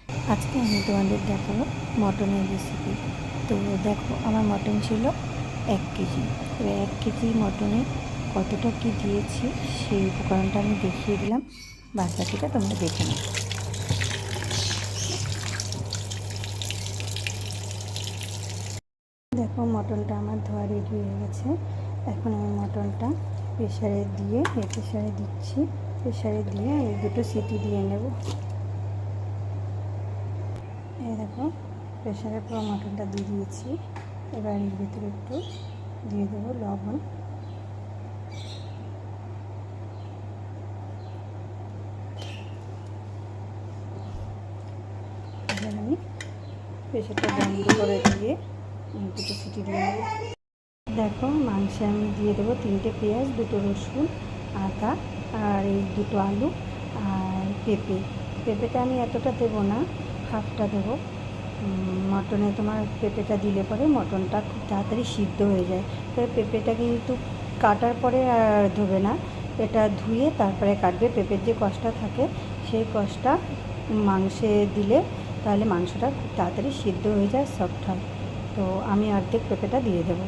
আজকে আমি তোমাদের দেখাবো মটনের রেসিপি। তো দেখো, আমার মটন ছিল 1 কেজি। এবার 1 কেজি মটনে কতটা কী দিয়েছি সেই উপকরণটা আমি দেখিয়ে দিলাম, বাদ বাকিটা তোমরা দেখে নাও। দেখো, মটনটা আমার ধোয়া রেডি হয়ে গেছে। এখন আমি মটনটা প্রেশারে দিচ্ছি। প্রেশারে দিয়ে আমি 2টো সিটি দিয়ে নেব। এই দেখো, প্রেশারে পুরো মটনটা দিয়ে দিয়েছি। এবার এর ভিতরে একটু দিয়ে দেবো লবণ। এবার আমি প্রেশারটা বন্ধ করে দিয়ে 2টো সিটি দিয়ে নেব। দেখো, মাংসে আমি দিয়ে দেবো 3টে পেঁয়াজ, 2টো রসুন, আদা, আর এই 2টো আলু আর পেঁপেটা আমি এতটা দেবো না, হাফটা দেবো। মটনে তোমার পেঁপেটা দিলে পরে মটনটা খুব তাড়াতাড়ি সিদ্ধ হয়ে যায়। তবে পেঁপেটা কিন্তু কাটার পরে আর ধোবে না, এটা ধুয়ে তারপরে কাটবে। পেঁপের যে কষটা থাকে সেই কষটা মাংসে দিলে তাহলে মাংসটা খুব তাড়াতাড়ি সিদ্ধ হয়ে যায়, সফট হয়। তো আমি অর্ধেক পেঁপেটা দিয়ে দেবো।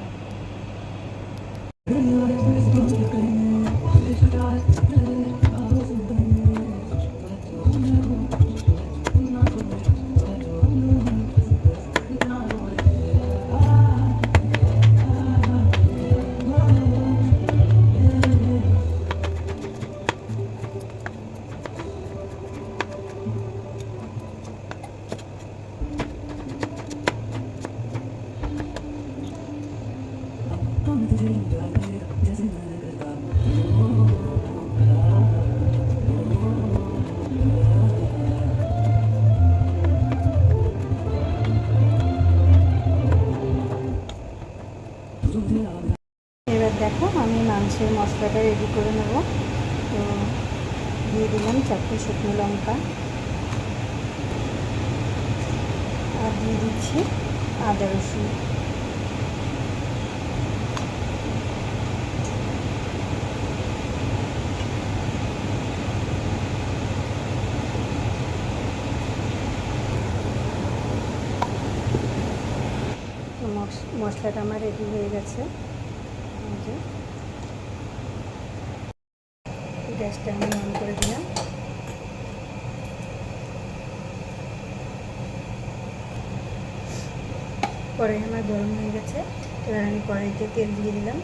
এবার দেখো, আমি মাংসের মশলাটা রেডি করে নেব। তো দিয়ে দিলাম 4টে শুকনো লঙ্কা, আর দিয়ে দিচ্ছি আদা রসুন। মশলাটা আমার রেডি হয়ে গেছে। গ্যাসটা আমি অন করে দিলাম। কড়াই আমার গরম হয়ে গেছে। এবার আমি কড়াইতে তেল দিয়ে দিলাম।